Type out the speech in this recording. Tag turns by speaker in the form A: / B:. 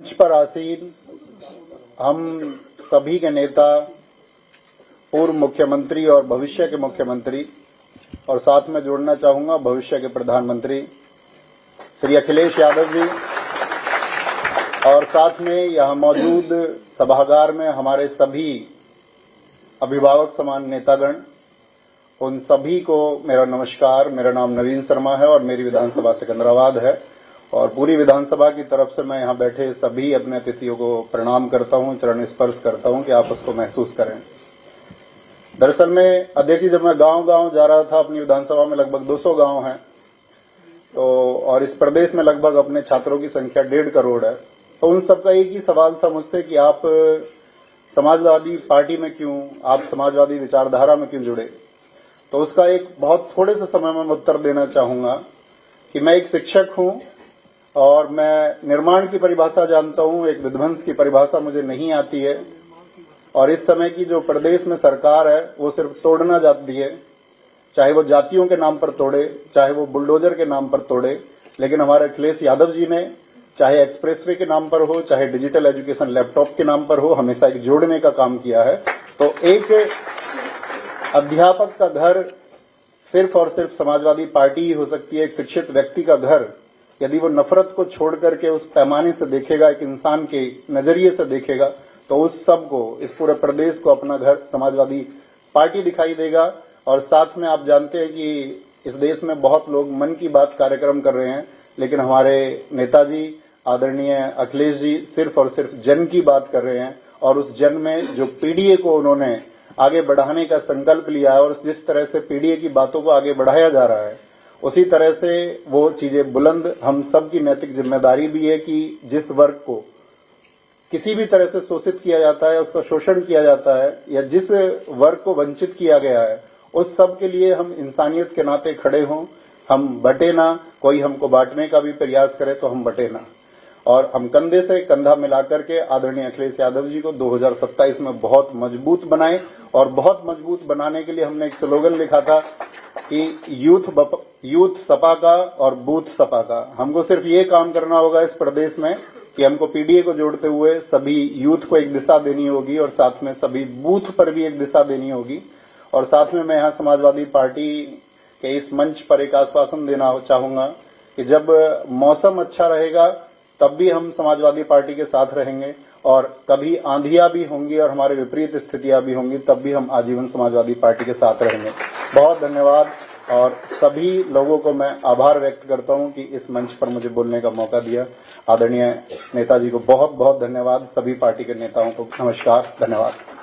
A: मंच पर आसीन हम सभी के नेता, पूर्व मुख्यमंत्री और भविष्य के मुख्यमंत्री, और साथ में जोड़ना चाहूंगा भविष्य के प्रधानमंत्री श्री अखिलेश यादव जी, और साथ में यहां मौजूद सभागार में हमारे सभी अभिभावक समान नेतागण, उन सभी को मेरा नमस्कार। मेरा नाम नवीन शर्मा है और मेरी विधानसभा सिकंदराबाद है, और पूरी विधानसभा की तरफ से मैं यहां बैठे सभी अपने अतिथियों को प्रणाम करता हूं, चरण स्पर्श करता हूं कि आप उसको महसूस करें। दरअसल में अध्यक्ष, जब मैं गांव-गांव जा रहा था, अपनी विधानसभा में लगभग 200 गांव हैं, तो और इस प्रदेश में लगभग अपने छात्रों की संख्या 1.5 करोड़ है, तो उन सबका एक ही सवाल था मुझसे कि आप समाजवादी पार्टी में क्यों, आप समाजवादी विचारधारा में क्यों जुड़े। तो उसका एक बहुत थोड़े से समय में उत्तर देना चाहूंगा कि मैं एक शिक्षक हूं और मैं निर्माण की परिभाषा जानता हूं, एक विध्वंस की परिभाषा मुझे नहीं आती है। और इस समय की जो प्रदेश में सरकार है वो सिर्फ तोड़ना चाहती है, चाहे वो जातियों के नाम पर तोड़े, चाहे वो बुलडोजर के नाम पर तोड़े। लेकिन हमारे अखिलेश यादव जी ने चाहे एक्सप्रेसवे के नाम पर हो, चाहे डिजिटल एजुकेशन लैपटॉप के नाम पर हो, हमेशा एक जोड़ने का काम किया है। तो एक अध्यापक का घर सिर्फ और सिर्फ समाजवादी पार्टी ही हो सकती है। एक शिक्षित व्यक्ति का घर यदि वो नफरत को छोड़ करके उस पैमाने से देखेगा, एक इंसान के नजरिए से देखेगा, तो उस सब को, इस पूरे प्रदेश को अपना घर समाजवादी पार्टी दिखाई देगा। और साथ में आप जानते हैं कि इस देश में बहुत लोग मन की बात कार्यक्रम कर रहे हैं, लेकिन हमारे नेताजी आदरणीय अखिलेश जी सिर्फ और सिर्फ जन की बात कर रहे हैं। और उस जन में जो पीडीए को उन्होंने आगे बढ़ाने का संकल्प लिया है, और जिस तरह से पीडीए की बातों को आगे बढ़ाया जा रहा है, उसी तरह से वो चीजें बुलंद, हम सब की नैतिक जिम्मेदारी भी है कि जिस वर्ग को किसी भी तरह से शोषित किया जाता है, उसका शोषण किया जाता है, या जिस वर्ग को वंचित किया गया है, उस सब के लिए हम इंसानियत के नाते खड़े हों। हम बटे ना, कोई हमको बांटने का भी प्रयास करे तो हम बटे ना, और हम कंधे से कंधा मिलाकर के आदरणीय अखिलेश यादव जी को 2027 में बहुत मजबूत बनाएं। और बहुत मजबूत बनाने के लिए हमने एक स्लोगन लिखा था कि यूथ सपा का और बूथ सपा का। हमको सिर्फ ये काम करना होगा इस प्रदेश में कि हमको पीडीए को जोड़ते हुए सभी यूथ को एक दिशा देनी होगी, और साथ में सभी बूथ पर भी एक दिशा देनी होगी। और साथ में मैं यहाँ समाजवादी पार्टी के इस मंच पर एक आश्वासन देना चाहूंगा कि जब मौसम अच्छा रहेगा तब भी हम समाजवादी पार्टी के साथ रहेंगे, और कभी आंधियां भी होंगी और हमारे विपरीत स्थितियां भी होंगी, तब भी हम आजीवन समाजवादी पार्टी के साथ रहेंगे। बहुत धन्यवाद, और सभी लोगों को मैं आभार व्यक्त करता हूं कि इस मंच पर मुझे बोलने का मौका दिया। आदरणीय नेताजी को बहुत बहुत धन्यवाद। सभी पार्टी के नेताओं को नमस्कार, धन्यवाद।